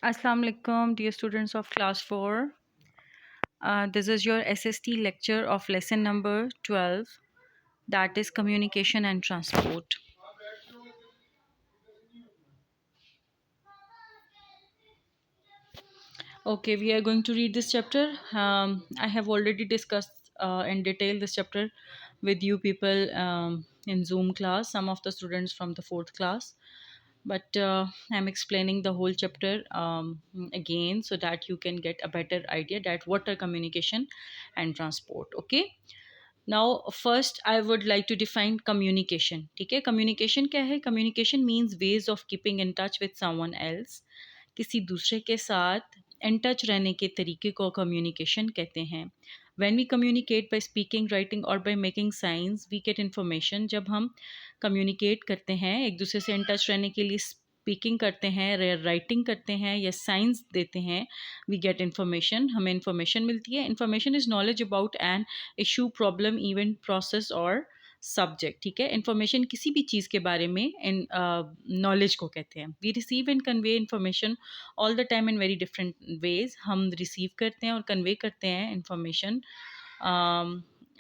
Assalamu alaikum, dear students of class 4. This is your SST lecture of lesson number 12, that is communication and transport. Okay, we are going to read this chapter. I have already discussed in detail this chapter with you people in Zoom class, some of the students from the fourth class. But I'm explaining the whole chapter again so that you can get a better idea that what are communication and transport. Okay. Now, first, I would like to define communication. ठीक है, communication क्या है? Communication means ways of keeping in touch with someone else. किसी दूसरे के साथ in touch रहने के तरीके को communication कहते हैं. When we communicate by speaking, writing or by making signs, we get information. जब हम communicate करते हैं, एक दूसरे से in touch रहने के लिए स्पीकिंग करते हैं, राइटिंग करते हैं या साइंस देते हैं, वी गेट इन्फॉर्मेशन, हमें इन्फॉर्मेशन मिलती है. Information is knowledge about an issue, problem, event, process और सब्जेक्ट. ठीक है, इन्फॉर्मेशन किसी भी चीज़ के बारे में नॉलेज को कहते हैं. We receive and convey information all the time in very different ways. हम रिसीव करते हैं और कन्वे करते हैं इन्फॉर्मेशन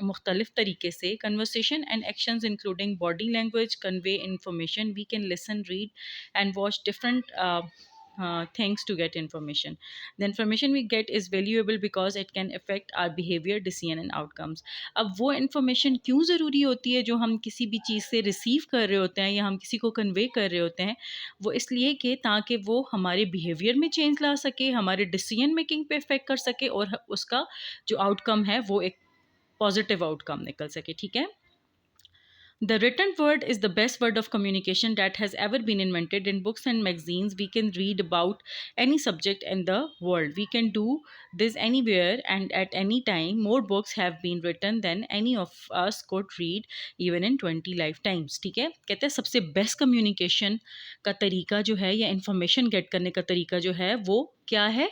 मुख्तलिफ तरीके से. Conversation and actions including body language convey information. We can listen, read and watch different things to get information. The information we get is valuable because it can affect our behavior, decision and outcomes. अब वो information क्यों ज़रूरी होती है जो हम किसी भी चीज़ से रिसीव कर रहे होते हैं या हम किसी को कन्वे कर रहे होते हैं? वो इसलिए कि ताकि वो हमारे बिहेवियर में चेंज ला सके, हमारे डिसीजन मेकिंग पे इफेक्ट कर सके और उसका जो आउटकम है वो एक पॉजिटिव आउटकम निकल सके. ठीक है. The written word is the best word of communication that has ever been invented. In books and magazines, we can read about any subject in the world. We can do this anywhere and at any time. More books have been written than any of us could read even in 20 lifetimes. ठीक है, कहते हैं सबसे best communication का तरीका जो है या इंफॉर्मेशन गेट करने का तरीका जो है वो क्या है?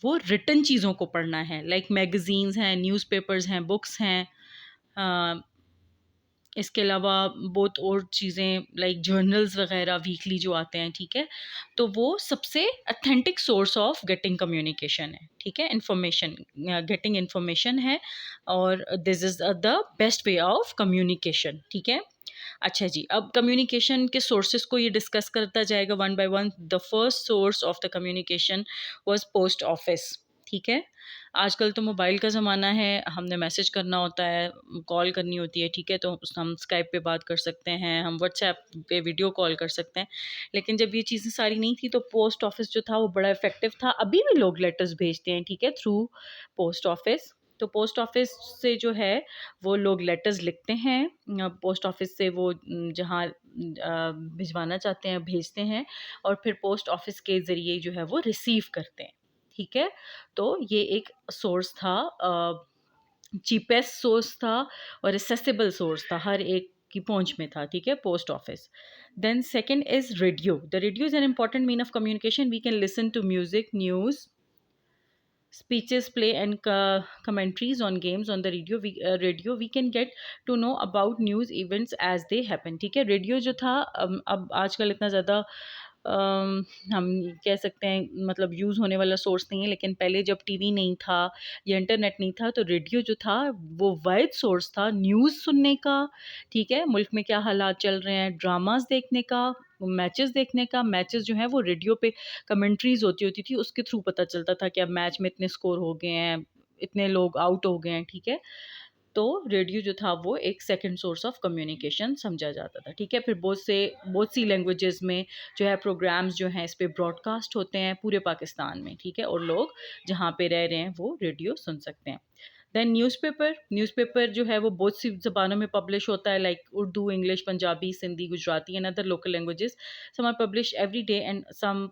वो रिटन चीज़ों को पढ़ना है. लाइक मैगज़ीन्स हैं, न्यूज़पेपर्स हैं, बुक्स हैं, इसके अलावा बहुत और चीज़ें लाइक जर्नल्स वगैरह वीकली जो आते हैं. ठीक है, तो वो सबसे authentic source of getting communication है. ठीक है, इंफॉर्मेशन, गेटिंग इंफॉर्मेशन है और this is the best way of communication. ठीक है. अच्छा जी, अब कम्युनिकेशन के सोर्सेज को ये डिस्कस करता जाएगा one by one. The first source of the communication was post office. ठीक है, आजकल तो मोबाइल का ज़माना है, हमने मैसेज करना होता है, कॉल करनी होती है. ठीक है, तो हम स्काइप पे बात कर सकते हैं, हम व्हाट्सएप पे वीडियो कॉल कर सकते हैं. लेकिन जब ये चीज़ें सारी नहीं थी तो पोस्ट ऑफिस जो था वो बड़ा इफ़ेक्टिव था. अभी भी लोग लेटर्स भेजते हैं. ठीक है, थ्रू पोस्ट ऑफिस. तो पोस्ट ऑफिस से जो है वो लोग लेटर्स लिखते हैं, पोस्ट ऑफिस से वो जहाँ भिजवाना चाहते हैं भेजते हैं और फिर पोस्ट ऑफिस के ज़रिए जो है वो रिसीव करते हैं. ठीक है, तो ये एक सोर्स था, चीपेस्ट सोर्स था और एसेसिबल सोर्स था, हर एक की पहुंच में था. ठीक है, post office. Then second is radio. The radio is an important mean of communication. We can listen to music, news, speeches, play and commentaries on games on the radio. Radio we can get to know about news events as they happen. ठीक है, radio जो था अब आजकल इतना ज़्यादा हम कह सकते हैं मतलब यूज़ होने वाला सोर्स नहीं है. लेकिन पहले जब टीवी नहीं था या इंटरनेट नहीं था तो रेडियो जो था वो वाइड सोर्स था न्यूज़ सुनने का. ठीक है, मुल्क में क्या हालात चल रहे हैं, ड्रामास देखने का, मैचेस देखने का. मैचेस जो हैं वो रेडियो पे कमेंट्रीज़ होती होती थी, उसके थ्रू पता चलता था कि अब मैच में इतने स्कोर हो गए हैं, इतने लोग आउट हो गए हैं. ठीक है, तो रेडियो जो था वो एक सेकंड सोर्स ऑफ कम्युनिकेशन समझा जाता था. ठीक है, फिर बहुत सी लैंग्वेजेस में जो है प्रोग्राम्स जो हैं इस पे ब्रॉडकास्ट होते हैं पूरे पाकिस्तान में. ठीक है, और लोग जहाँ पे रह रहे हैं वो रेडियो सुन सकते हैं. Then newspaper. न्यूज़पेपर जो है वो बहुत सी ज़बानों में पब्लिश होता है, like Urdu, English, Punjabi, Sindhi, Gujarati and other local languages. Some are publish every day and some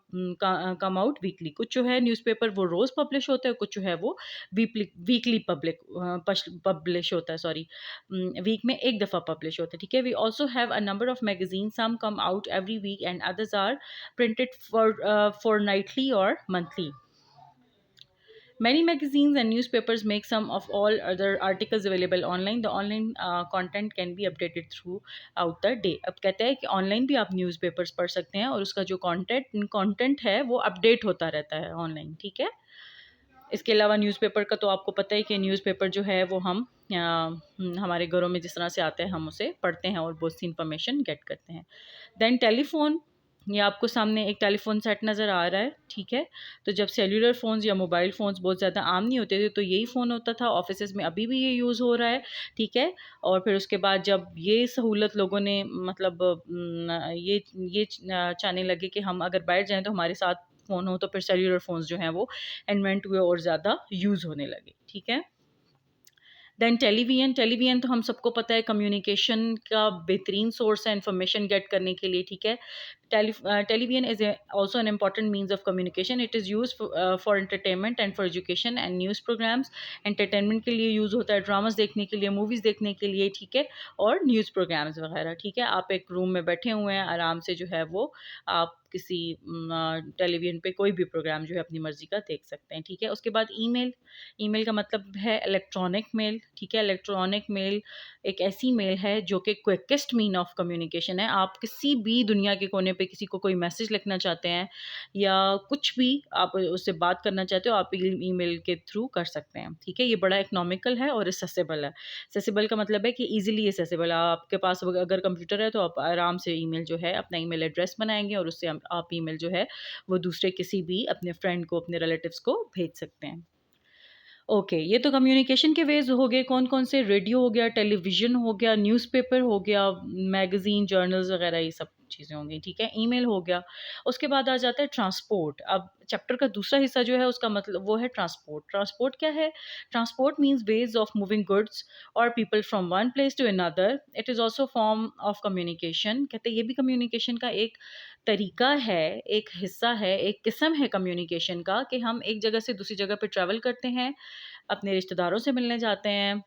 come out weekly. कुछ जो है न्यूज़पेपर वो रोज़ पब्लिश होता है, कुछ जो है वो वीकली पब्लिश होता है. सॉरी, वीक में एक दफ़ा पब्लिश होता है. ठीक है, we also have a number of magazine. Some come out every week and others are printed for nightly और monthly. Many magazines and newspapers make some of all other articles available online. The online content can be updated throughout the day. अब कहते हैं कि online भी आप newspapers पढ़ सकते हैं और उसका जो कंटेंट है वो अपडेट होता रहता है ऑनलाइन, ठीक है। इसके अलावा न्यूज़पेपर का तो आपको पता है कि न्यूज़पेपर जो है वो हम हमारे घरों में जिस तरह से आते हैं हम उसे पढ़ते हैं और बहुत सी इंफॉर्मेशन गेट करते हैं। देन टेलीफोन, ये आपको सामने एक टेलीफोन सेट नज़र आ रहा है, ठीक है। तो जब सेल्युलर फ़ोन्स या मोबाइल फ़ोन्स बहुत ज़्यादा आम नहीं होते थे तो यही फ़ोन होता था, ऑफिसेज़ में अभी भी ये यूज़ हो रहा है, ठीक है। और फिर उसके बाद जब ये सहूलत लोगों ने मतलब चाहने लगे कि हम अगर बैठ जाएँ तो हमारे साथ फ़ोन हो, तो फिर सेल्युलर फ़ोन्स जो हैं वो इन्वेंट हुए और ज़्यादा यूज़ होने लगे, ठीक है। देन टेलीविज़न तो हम सबको पता है कम्युनिकेशन का बेहतरीन सोर्स है इन्फॉर्मेशन गेट करने के लिए, ठीक है। Television is also an important means of communication. It is used for entertainment and for education and news programs. Entertainment के लिए यूज़ होता है, ड्रामास देखने के लिए, मूवीज़ देखने के लिए, ठीक है, और न्यूज़ प्रोग्राम्स वगैरह, ठीक है। आप एक रूम में बैठे हुए हैं, आराम से जो है वो आप किसी टेलीविज़न पे कोई भी प्रोग्राम जो है अपनी मर्ज़ी का देख सकते हैं, ठीक है। उसके बाद ईमेल, ईमेल का मतलब है इलेक्ट्रॉनिक मेल, ठीक है। इलेक्ट्रॉनिक मेल एक ऐसी मेल है जो कि क्विकेस्ट मीन ऑफ कम्युनिकेशन है। आप किसी भी दुनिया के कोने पे किसी को कोई मैसेज लिखना चाहते हैं या कुछ भी आप उससे बात करना चाहते हो, आप ईमेल के थ्रू कर सकते हैं, ठीक है। ये बड़ा इकोनॉमिकल है और एक्सेसिबल है। एक्सेसिबल का मतलब है कि ईजिली एक्सेसिबल, आपके पास अगर कंप्यूटर है तो आप आराम से ईमेल जो है अपना ईमेल एड्रेस बनाएंगे और उससे आप ईमेल जो है वो दूसरे किसी भी अपने फ्रेंड को, अपने रिलेटिव्स को भेज सकते हैं। ओके, ये तो कम्युनिकेशन के वेज़ हो गए। कौन-कौन से? रेडियो हो गया, टेलीविज़न हो गया, न्यूज़पेपर हो गया, मैगज़ीन, जर्नल्स वग़ैरह ये सब चीज़ें हो गई, ठीक है? ईमेल हो गया। उसके बाद आ जाता है ट्रांसपोर्ट। अब चैप्टर का दूसरा हिस्सा जो है उसका मतलब वो है ट्रांसपोर्ट। ट्रांसपोर्ट क्या है? Transport means ways of moving goods और people from one place to another. It is also form of communication. कहते हैं ये भी कम्युनिकेशन का एक तरीका है, एक हिस्सा है, एक किस्म है कम्युनिकेशन का कि हम एक जगह से दूसरी जगह पे ट्रैवल करते हैं, अपने रिश्तेदारों से मिलने जाते हैं,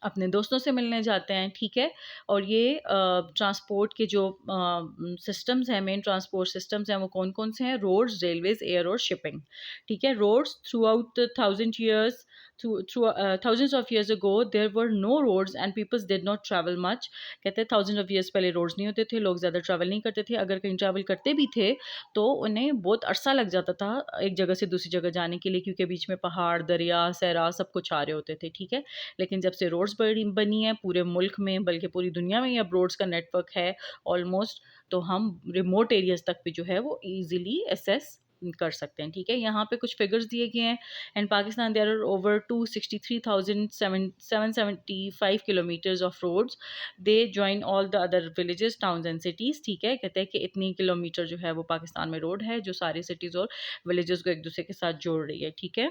अपने दोस्तों से मिलने जाते हैं, ठीक है? और ये ट्रांसपोर्ट के जो सिस्टम्स हैं, मेन ट्रांसपोर्ट सिस्टम्स हैं, वो कौन-कौन से हैं? रोड्स, रेलवेज़, एयर और शिपिंग, ठीक है? Roads throughout the thousand years thousands of years ago there were no roads and people did not travel much. कहते हैं थाउजेंड ऑफ ईयर्स पहले रोड्स नहीं होते थे, लोग ज़्यादा ट्रैवल नहीं करते थे। अगर कहीं ट्रैवल करते भी थे तो उन्हें बहुत अरसा लग जाता था एक जगह से दूसरी जगह जाने के लिए, क्योंकि बीच में पहाड़, दरिया, सहरा सब कुछ आ रहे होते थे, ठीक है। लेकिन जब से रोड्स बनी है पूरे मुल्क में, बल्कि पूरी दुनिया में ही अब रोड्स का नेटवर्क है ऑलमोस्ट, तो हम रिमोट एरियाज़ तक भी जो है वो ईज़िली एक्सेस कर सकते हैं, ठीक है। यहाँ पे कुछ फिगर्स दिए गए हैं। In Pakistan there are over 263,775 kilometres of roads. They join all the other villages, towns and cities, ठीक है। कहते हैं कि इतनी किलोमीटर जो है वो पाकिस्तान में रोड है जो सारी सिटीज़ और विलेजेस को एक दूसरे के साथ जोड़ रही है, ठीक है।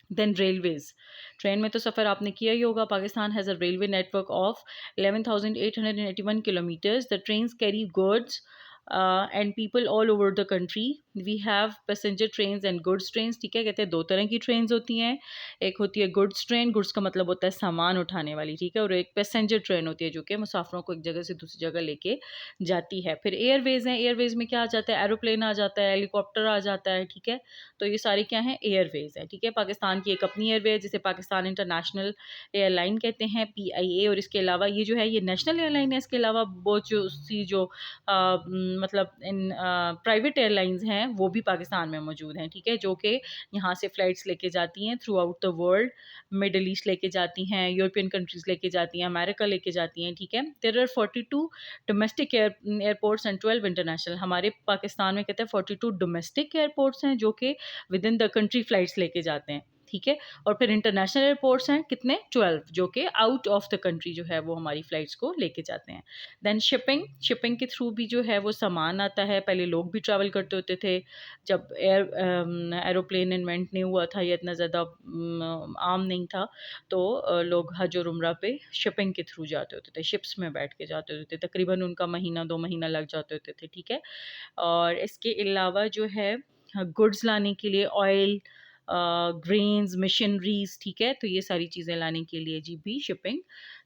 देन रेलवेज़, ट्रेन में तो सफ़र आपने किया ही होगा। Pakistan has a railway network of 11,881 kilometres. The trains carry goods and people all over the country. We have passenger trains and goods trains, ठीक है। कहते हैं दो तरह की ट्रेन्स होती हैं, एक होती है गुड्स ट्रेन, गुड्स का मतलब होता है सामान उठाने वाली, ठीक है, और एक पैसेंजर ट्रेन होती है जो कि मुसाफिरों को एक जगह से दूसरी जगह लेके जाती है। फिर एयरवेज़ हैं, एयरवेज़ में क्या आ जाता है? एरोप्लेन आ जाता है, हेलीकॉप्टर आ जाता है, ठीक है। तो ये सारी क्या हैं? एयरवेज़ हैं, ठीक है। पाकिस्तान की एक अपनी एयरवे है जिसे पाकिस्तान इंटरनेशनल एयरलाइन कहते हैं, PIA। और इसके अलावा ये जो है ये नेशनल एयरलाइन है। इसके अलावा बहुत जो मतलब इन प्राइवेट एयरलाइंस हैं वो भी पाकिस्तान में मौजूद हैं, ठीक है, जो कि यहाँ से फ़्लाइट्स लेके जाती हैं through out the world. Middle east लेके जाती हैं, यूरोपियन कंट्रीज़ लेके जाती हैं, अमेरिका लेके जाती हैं, ठीक है। There are 42 domestic airports and 12 international. हमारे पाकिस्तान में कहते हैं 42 डोमेस्टिक एयरपोर्ट्स हैं जो कि with in the country flights लेके जाते हैं, ठीक है। और फिर इंटरनेशनल एयरपोर्ट्स हैं कितने? 12, जो कि आउट ऑफ द कंट्री जो है वो हमारी फ़्लाइट्स को लेके जाते हैं। देन शिपिंग, शिपिंग के थ्रू भी जो है वो सामान आता है। पहले लोग भी ट्रैवल करते होते थे, जब एरोप्लेन इन्वेंट नहीं हुआ था या इतना ज़्यादा आम नहीं था, तो लोग हज और उम्रा पे शिपिंग के थ्रू जाते होते थे, शिप्स में बैठ के जाते होते थे। तकरीबन उनका महीना 2 महीना लग जाते होते थे, ठीक है। और इसके अलावा जो है गुड्स लाने के लिए ऑयल, ग्रेन्स, मशीनरीज़, ठीक है, तो ये सारी चीज़ें लाने के लिए जी भी शिपिंग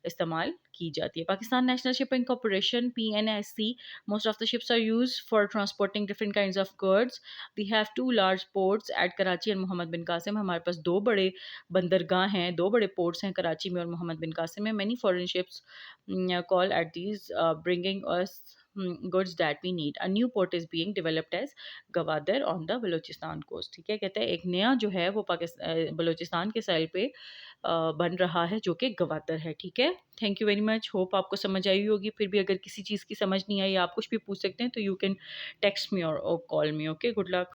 इस्तेमाल की जाती है। Pakistan national shipping corporation PNSC, most of the ships are used for transporting different kinds of goods. We have two large ports at Karachi and Mohammad Bin Qasim. हमारे पास 2 बड़े बंदरगाह हैं, 2 बड़े पोर्ट्स हैं कराची में और मोहम्मद बिन कासिम में। Many foreign ships call at these bringing us goods that we need. A new port is being developed as Gwadar on the Balochistan coast. ठीक है, कहते हैं एक नया जो है वो बलूचिस्तान के साइल पे बन रहा है जो कि गवादर है। ठीक है, thank you very much, hope आपको समझ आई होगी। फिर भी अगर किसी चीज़ की समझ नहीं आई, आप कुछ भी पूछ सकते हैं, तो यू कैन टेक्स्ट मी और कॉल मी। Okay, good luck.